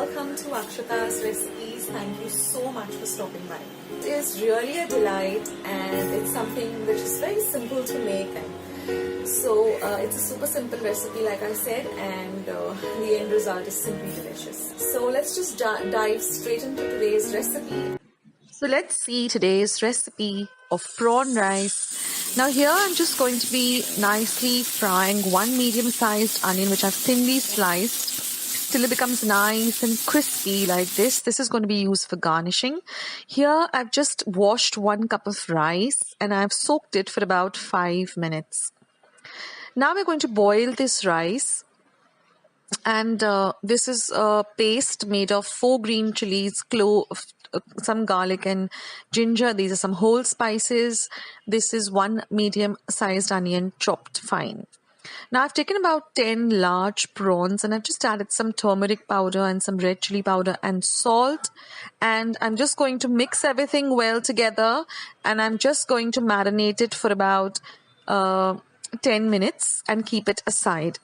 welcome to Akshata's recipes. Thank you so much for stopping by. It is really a delight and it's something which is very simple to make. So it's a super simple recipe like I said, and the end result is simply delicious. So let's just dive straight into today's recipe. So let's see today's recipe of prawn rice. Now here I'm just going to be nicely frying one medium-sized onion which I've thinly sliced till it becomes nice and crispy like this. This is going to be used for garnishing. Here I've just washed 1 cup of rice and I've soaked it for about 5 minutes. Now we're going to boil this rice, and this is a paste made of 4 green chilies, some garlic and ginger. These are some whole spices. This is 1 medium-sized onion chopped fine. Now I've taken about 10 large prawns and I've just added some turmeric powder and some red chili powder and salt, and I'm just going to mix everything well together, and I'm just going to marinate it for about 10 minutes and keep it aside.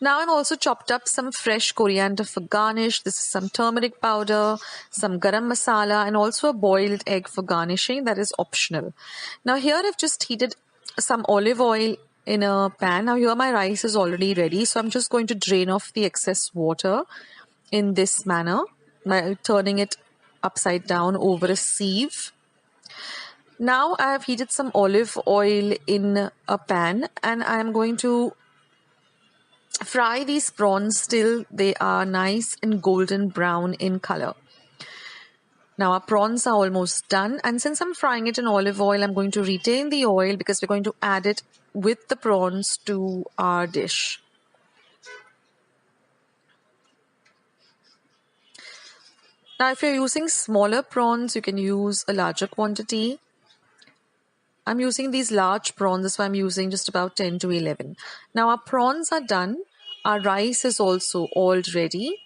Now I've also chopped up some fresh coriander for garnish. This is some turmeric powder, some garam masala, and also a boiled egg for garnishing. That is optional. Now here I've just heated some olive oil in a pan. Now here my rice is already ready, so I'm just going to drain off the excess water in this manner by turning it upside down over a sieve. Now I have heated some olive oil in a pan and I am going to fry these prawns till they are nice and golden brown in color. Now our prawns are almost done, and since I'm frying it in olive oil, I'm going to retain the oil because we're going to add it with the prawns to our dish. Now if you're using smaller prawns, you can use a larger quantity. I'm using these large prawns, that's why I'm using just about 10 to 11. Now our prawns are done. Our rice is also all ready.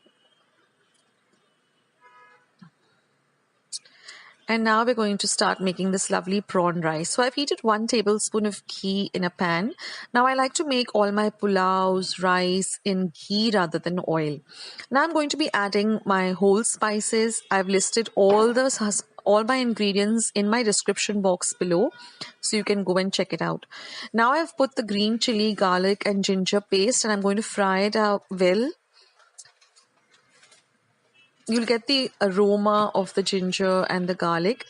And now we're going to start making this lovely prawn rice. So I've heated 1 tablespoon of ghee in a pan. Now I like to make all my pulaus, rice in ghee rather than oil. Now I'm going to be adding my whole spices. I've listed all my ingredients in my description box below, so you can go and check it out. Now I've put the green chili, garlic and ginger paste, and I'm going to fry it out well. You'll get the aroma of the ginger and the garlic.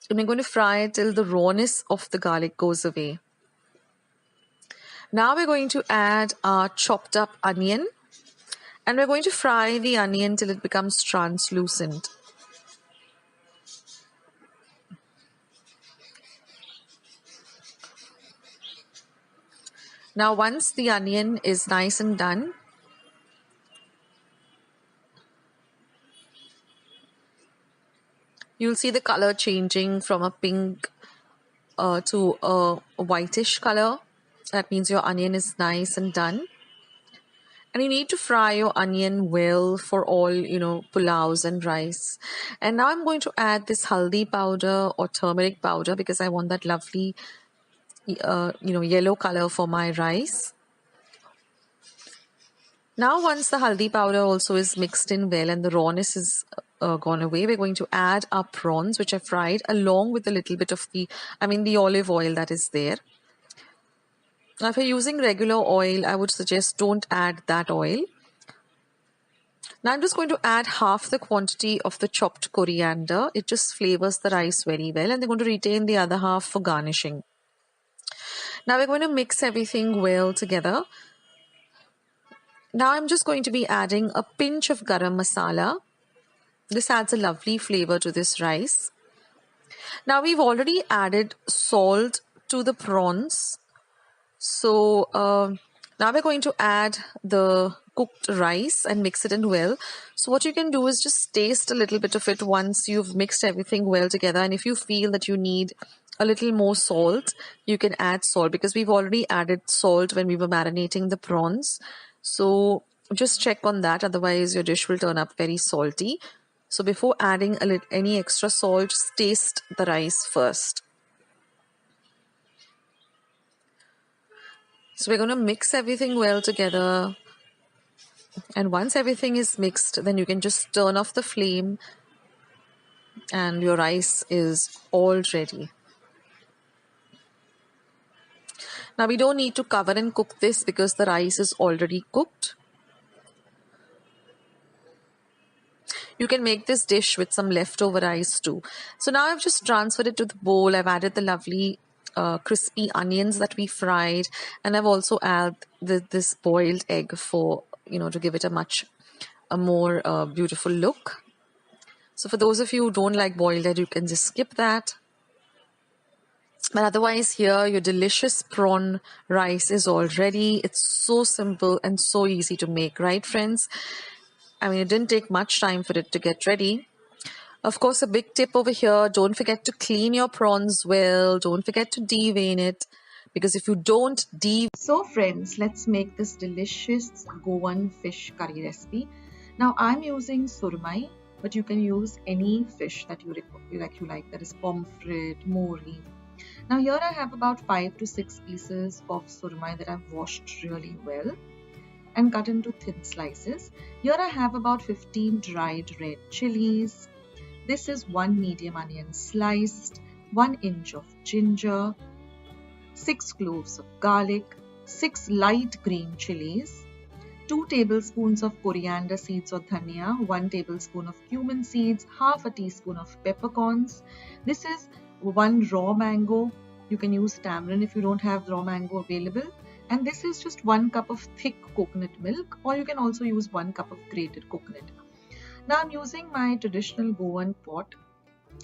And we're going to fry it till the rawness of the garlic goes away. Now we're going to add our chopped up onion. And we're going to fry the onion till it becomes translucent. Now once the onion is nice and done, you'll see the color changing from a pink to a whitish color. That means your onion is nice and done. And you need to fry your onion well for all, pulaus and rice. And now I'm going to add this haldi powder or turmeric powder because I want that lovely, yellow color for my rice. Now once the haldi powder also is mixed in well and the rawness is gone away, we're going to add our prawns which I fried along with a little bit of the olive oil that is there. Now if you're using regular oil, I would suggest don't add that oil. Now I'm just going to add half the quantity of the chopped coriander. It just flavors the rice very well, and they're going to retain the other half for garnishing. Now we're going to mix everything well together. Now I'm just going to be adding a pinch of garam masala. This adds a lovely flavor to this rice. Now we've already added salt to the prawns. So now we're going to add the cooked rice and mix it in well. So what you can do is just taste a little bit of it once you've mixed everything well together. And if you feel that you need a little more salt, you can add salt because we've already added salt when we were marinating the prawns. So just check on that, otherwise your dish will turn up very salty. So before adding any extra salt, just taste the rice first. So we're going to mix everything well together. And once everything is mixed, then you can just turn off the flame and your rice is all ready. Now we don't need to cover and cook this because the rice is already cooked. You can make this dish with some leftover rice too. So now I've just transferred it to the bowl. I've added the lovely crispy onions that we fried, and I've also added this boiled egg for, to give it a more beautiful look. So for those of you who don't like boiled egg, you can just skip that. But otherwise, here your delicious prawn rice is all ready. It's so simple and so easy to make, right, friends? I mean, it didn't take much time for it to get ready. Of course, a big tip over here, don't forget to clean your prawns well. Don't forget to devein it, because if you don't So friends, let's make this delicious Goan fish curry recipe. Now I'm using surmai, but you can use any fish that you like. That is pomfret, mori. Now here I have about 5 to 6 pieces of surmai that I've washed really well and cut into thin slices. Here I have about 15 dried red chilies. This is 1 medium onion sliced, 1 inch of ginger, 6 cloves of garlic, 6 light green chilies, 2 tablespoons of coriander seeds or dhania, 1 tablespoon of cumin seeds, half a teaspoon of peppercorns. This is 1 raw mango. You can use tamarind if you don't have raw mango available. And this is just 1 cup of thick coconut milk, or you can also use 1 cup of grated coconut. Now I'm using my traditional Goan pot.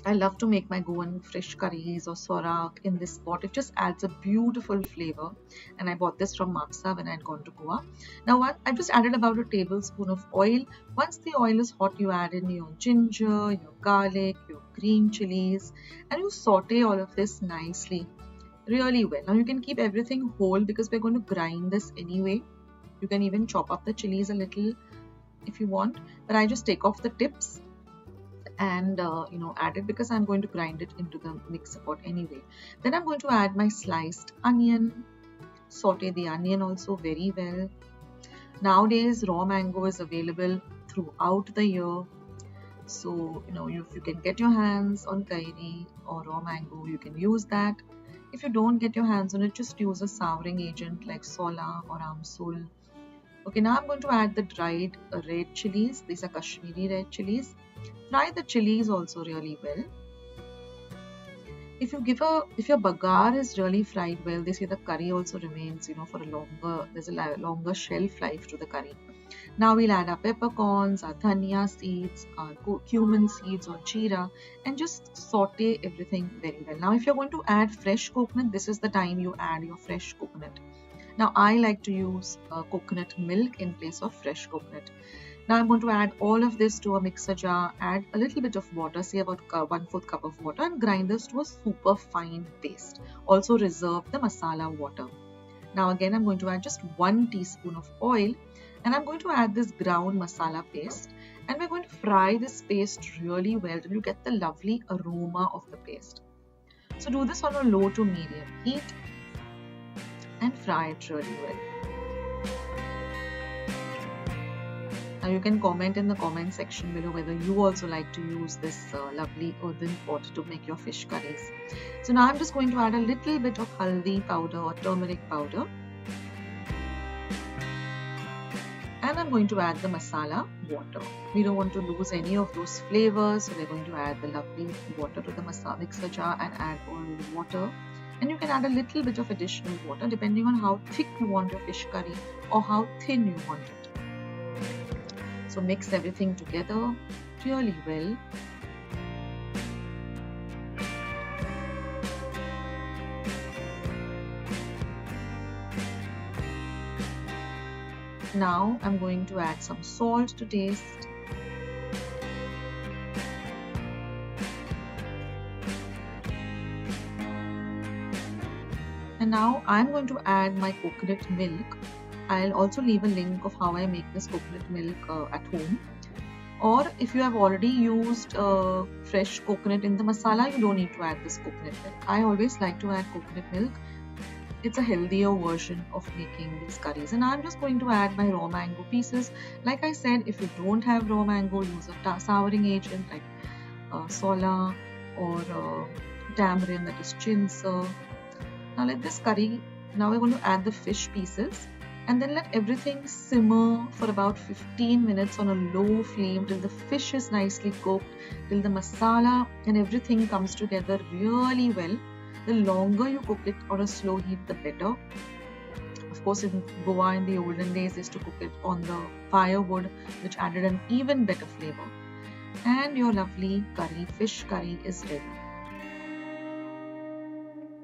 I love to make my Goan fish curries or sorak in this pot. It just adds a beautiful flavor. And I bought this from Mapsa when I had gone to Goa. Now I just added about a tablespoon of oil. Once the oil is hot, you add in your ginger, your garlic, your green chilies, and you saute all of this nicely, really well. Now you can keep everything whole because we're going to grind this anyway. You can even chop up the chilies a little if you want, but I just take off the tips and add it because I'm going to grind it into the mixer pot anyway. Then I'm going to add my sliced onion, saute the onion also very well. Nowadays raw mango is available throughout the year, so if you can get your hands on kairi or raw mango, you can use that. If you don't get your hands on it, just use a souring agent like sola or amsul. Okay, now I'm going to add the dried red chilies. These are Kashmiri red chilies. Fry the chilies also really well. If your bagar is really fried well, they say the curry also remains, for there's a longer shelf life to the curry. Now we'll add our peppercorns, our dhania seeds, our cumin seeds or jeera, and just saute everything very well. Now if you're going to add fresh coconut, this is the time you add your fresh coconut. Now I like to use coconut milk in place of fresh coconut. Now I'm going to add all of this to a mixer jar, add a little bit of water, say about 1/4 cup of water, and grind this to a super fine paste. Also reserve the masala water. Now again I'm going to add just 1 teaspoon of oil, and I'm going to add this ground masala paste, and we're going to fry this paste really well till you get the lovely aroma of the paste. So do this on a low to medium heat and fry it really well. Now you can comment in the comment section below whether you also like to use this lovely earthen pot to make your fish curries. So now I'm just going to add a little bit of haldi powder or turmeric powder. And I'm going to add the masala water. We don't want to lose any of those flavors, so we're going to add the lovely water to the mixer jar and add all the water. And you can add a little bit of additional water depending on how thick you want your fish curry or how thin you want it. So mix everything together really well. Now I'm going to add some salt to taste. And now I'm going to add my coconut milk. I'll also leave a link of how I make this coconut milk at home. Or if you have already used fresh coconut in the masala, you don't need to add this coconut milk. I always like to add coconut milk it's a healthier version of making these curries. And I'm just going to add my raw mango pieces. Like I said, if you don't have raw mango, use a souring agent like sola or tamarind, that is chinsa. Now let this curry, now we're going to add the fish pieces and then let everything simmer for about 15 minutes on a low flame till the fish is nicely cooked, till the masala and everything comes together really well. The longer you cook it on a slow heat, the better. Of course, in Goa in the olden days, they used to cook it on the firewood, which added an even better flavor. And your lovely curry, fish curry, is ready.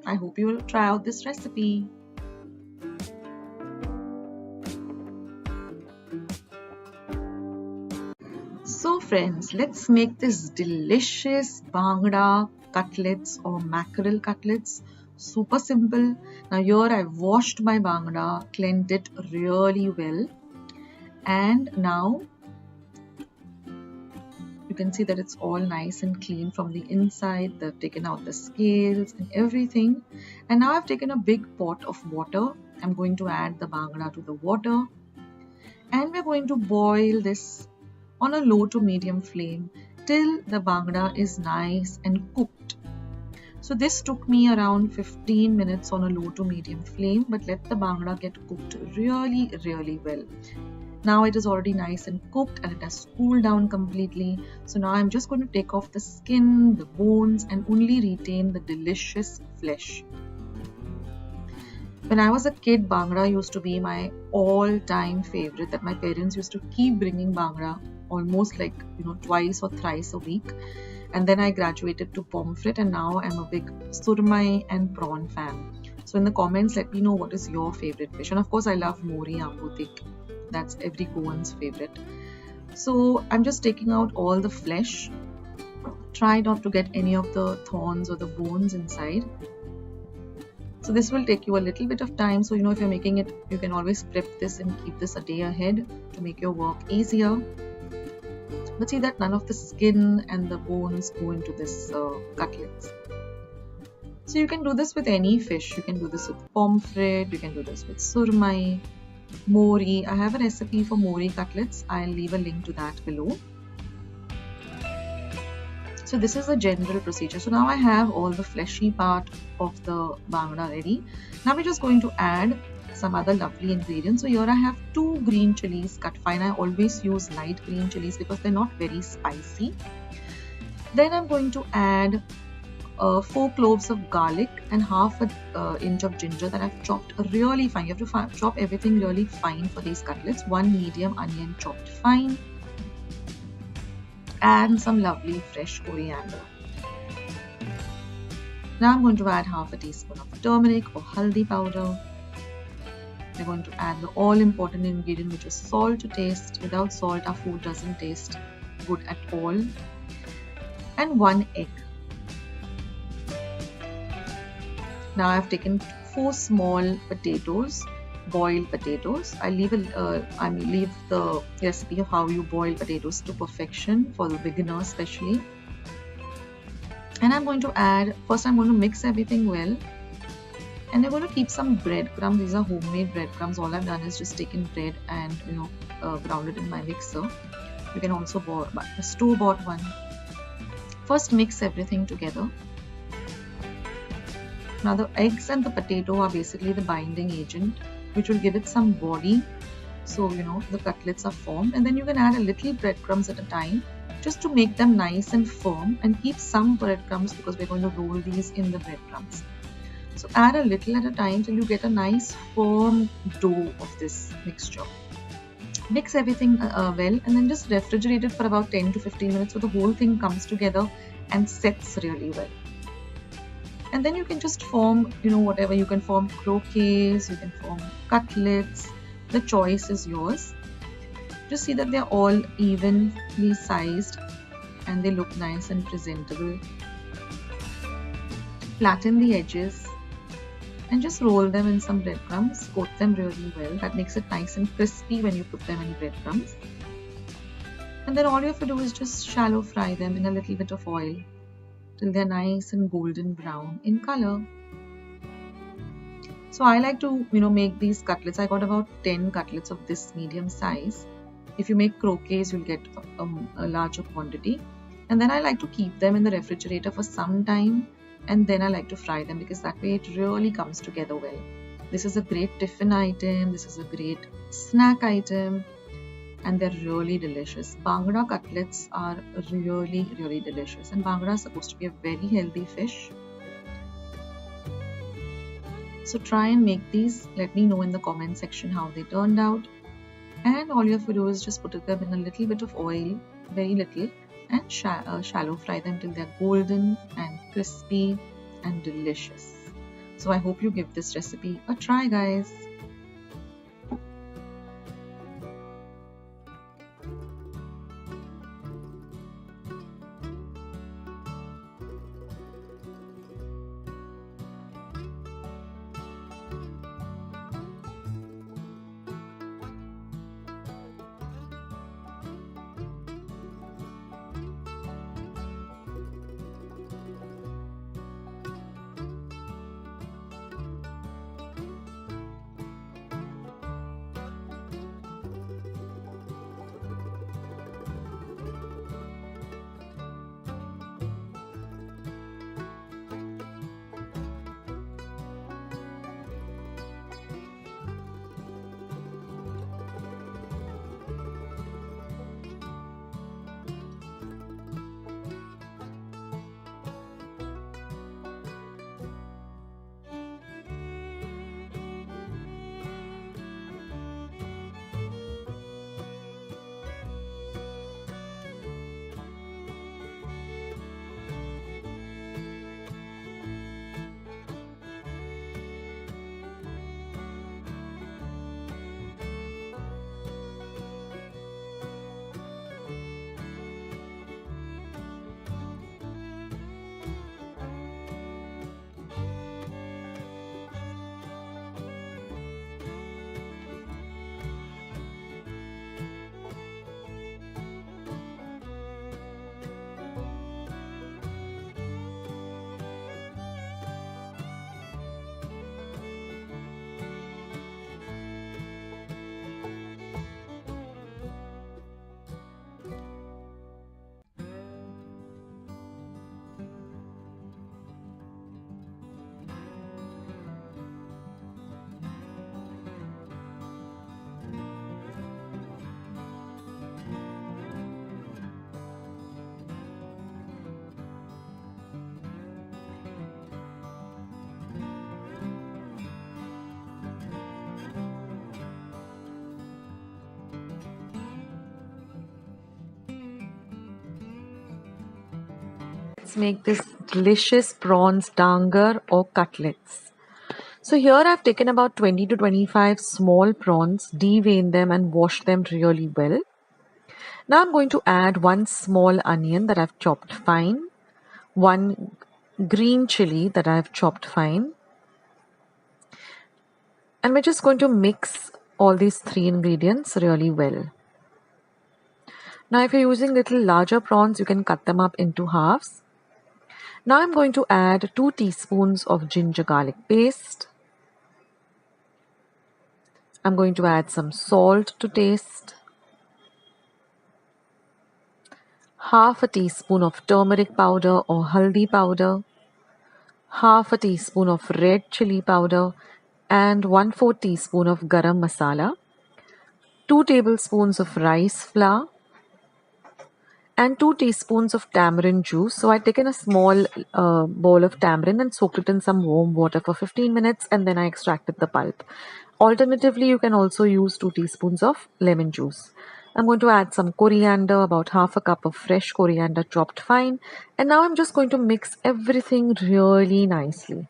I hope you will try out this recipe. So friends, let's make this delicious bhangra cutlets or mackerel cutlets. Super simple. Now here I've washed my bhangra, cleansed it really well, and now you can see that it's all nice and clean from the inside. They've taken out the scales and everything. And now I've taken a big pot of water. I'm going to add the bhangra to the water. And we're going to boil this on a low to medium flame till the bhangra is nice and cooked. So this took me around 15 minutes on a low to medium flame, but let the bhangra get cooked really well. Now it is already nice and cooked and it has cooled down completely. So now I'm just going to take off the skin, the bones, and only retain the delicious flesh. When I was a kid, bhangra used to be my all-time favorite, that my parents used to keep bringing bhangra almost like, twice or thrice a week. And then I graduated to pomfret, and now I'm a big surmai and prawn fan. So in the comments, let me know what is your favorite fish. And of course, I love mori ambutik. That's every Goan's favorite. So I'm just taking out all the flesh. Try not to get any of the thorns or the bones inside. So this will take you a little bit of time. So if you're making it, you can always prep this and keep this a day ahead to make your work easier. But see that none of the skin and the bones go into this cutlets. So you can do this with any fish. You can do this with pomfret, you can do this with surmai, mori. I have a recipe for mori cutlets. I'll leave a link to that below. So this is the general procedure. So now I have all the fleshy part of the bhangra ready. Now we're just going to add some other lovely ingredients. So here I have 2 green chilies cut fine. I always use light green chilies because they're not very spicy. Then I'm going to add 4 cloves of garlic and half an inch of ginger that I've chopped really fine. You have to chop everything really fine for these cutlets. 1 medium onion chopped fine. And some lovely fresh coriander. Now I'm going to add half a teaspoon of turmeric or haldi powder. We're going to add the all-important ingredient, which is salt to taste. Without salt, our food doesn't taste good at all. And 1 egg. Now I've taken 4 small potatoes, boiled potatoes. I leave the recipe of how you boil potatoes to perfection for the beginner especially. And I'm going to add, first I'm going to mix everything well. And we're going to keep some breadcrumbs. These are homemade breadcrumbs. All I've done is just taken bread and ground it in my mixer. You can also buy a store-bought one. First mix everything together. Now the eggs and the potato are basically the binding agent, which will give it some body. So the cutlets are formed, and then you can add a little breadcrumbs at a time just to make them nice and firm, and keep some breadcrumbs because we're going to roll these in the breadcrumbs. So add a little at a time till you get a nice firm dough of this mixture. Mix everything well, and then just refrigerate it for about 10 to 15 minutes so the whole thing comes together and sets really well. And then you can just form, whatever. You can form croquettes, you can form cutlets. The choice is yours. Just see that they're all evenly sized and they look nice and presentable. Flatten the edges and just roll them in some breadcrumbs. Coat them really well. That makes it nice and crispy when you put them in breadcrumbs. And then all you have to do is just shallow fry them in a little bit of oil till they're nice and golden brown in color. So I like to, make these cutlets. I got about 10 cutlets of this medium size. If you make croquets, you'll get a larger quantity. And then I like to keep them in the refrigerator for some time, and then I like to fry them because that way it really comes together well. This is a great tiffin item, this is a great snack item, and they're really delicious. Bhangra cutlets are really, really delicious, and bhangra is supposed to be a very healthy fish. So try and make these. Let me know in the comment section how they turned out. And all you have to do is just put them in a little bit of oil, very little, and shallow fry them till they're golden and crispy and delicious. So I hope you give this recipe a try, guys. Let's make this delicious prawns dangar or cutlets. So here I've taken about 20 to 25 small prawns, devein them and wash them really well. Now I'm going to add one small onion that I've chopped fine, one green chili that I've chopped fine, and we're just going to mix all these three ingredients really well. Now if you're using little larger prawns, you can cut them up into halves. Now I'm going to add 2 teaspoons of ginger garlic paste. I'm going to add some salt to taste. Half a teaspoon of turmeric powder or haldi powder. Half a teaspoon of red chili powder and 1/4 teaspoon of garam masala. 2 tablespoons of rice flour and 2 teaspoons of tamarind juice. So I'd taken a small bowl of tamarind and soaked it in some warm water for 15 minutes and then I extracted the pulp. Alternatively, you can also use 2 teaspoons of lemon juice. I'm going to add some coriander, about half a cup of fresh coriander chopped fine. And now I'm just going to mix everything really nicely.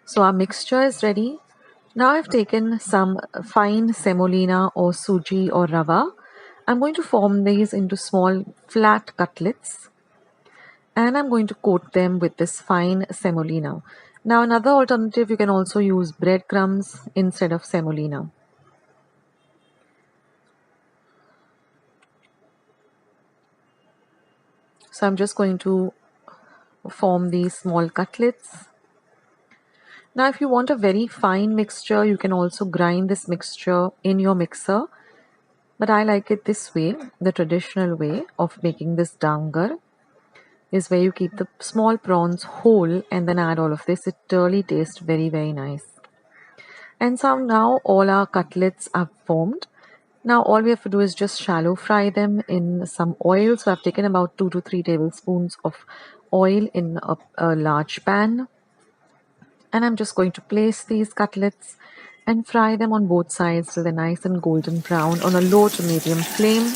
So our mixture is ready. Now I've taken some fine semolina or suji or rava. I'm going to form these into small flat cutlets. And I'm going to coat them with this fine semolina. Now another alternative, you can also use breadcrumbs instead of semolina. So I'm just going to form these small cutlets. Now, if you want a very fine mixture, you can also grind this mixture in your mixer. But I like it this way. The traditional way of making this dangar is where you keep the small prawns whole and then add all of this. It really tastes very, very nice. And so now all our cutlets are formed. Now all we have to do is just shallow fry them in some oil. So I've taken about 2 to 3 tablespoons of oil in a large pan. And I'm just going to place these cutlets and fry them on both sides till they're nice and golden brown on a low to medium flame.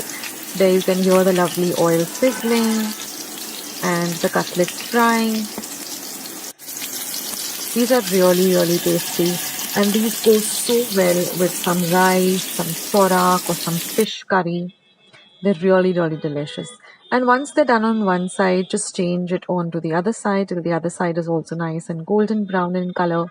There you can hear the lovely oil sizzling and the cutlets frying. These are really, really tasty, and these go so well with some rice, some sorak or some fish curry. They're really, really delicious. And once they're done on one side, just change it on to the other side till the other side is also nice and golden brown in color.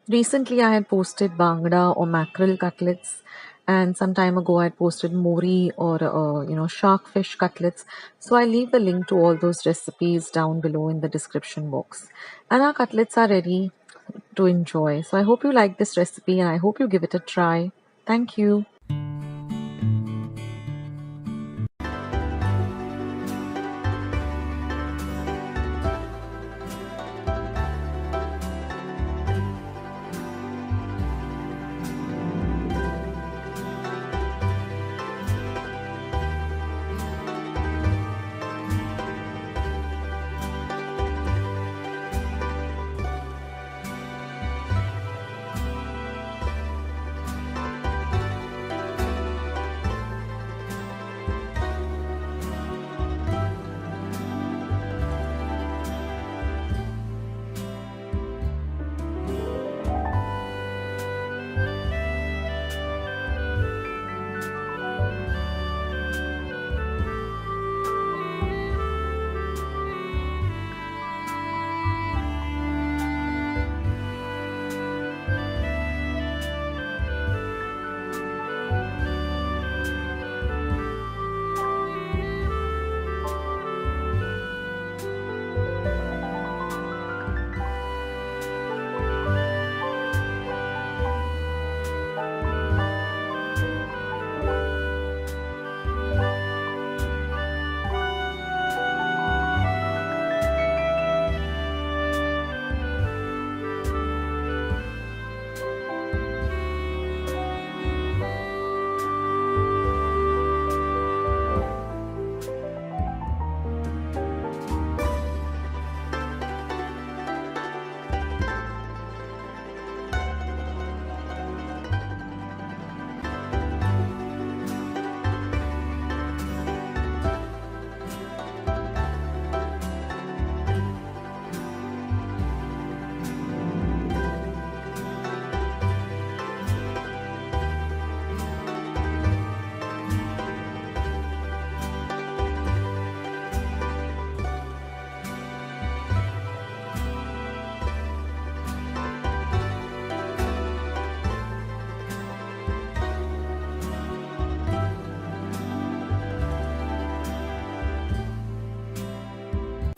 Recently, I had posted bangda or mackerel cutlets, and some time ago, I had posted mori or shark fish cutlets. So I leave the link to all those recipes down below in the description box. And our cutlets are ready to enjoy. So I hope you like this recipe, and I hope you give it a try. Thank you.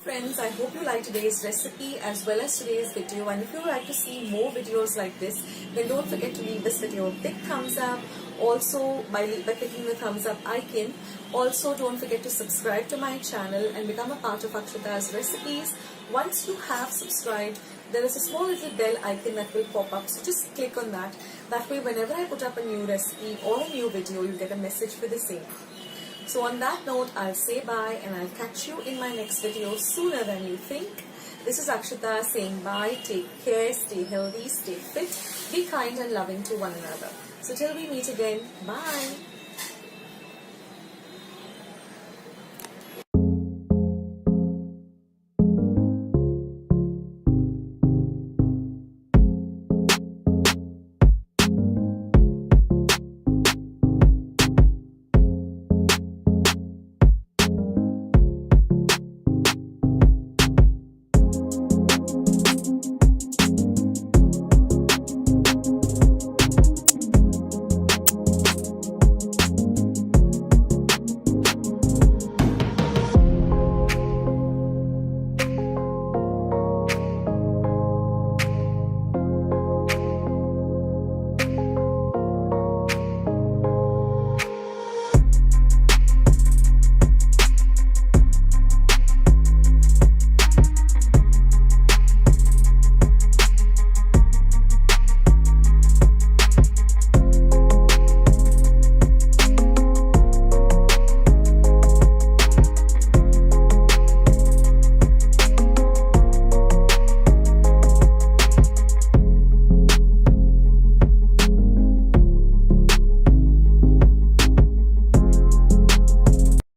Friends, I hope you liked today's recipe as well as today's video, and if you would like to see more videos like this, then don't forget to leave this video a big thumbs up. Also, by clicking the thumbs up icon, also don't forget to subscribe to my channel and become a part of Akshata's recipes. Once you have subscribed, there is a small little bell icon that will pop up, so just click on that. That way, whenever I put up a new recipe or a new video, you get a message for the same. So on that note, I'll say bye and I'll catch you in my next video sooner than you think. This is Akshata saying bye, take care, stay healthy, stay fit, be kind and loving to one another. So till we meet again, bye.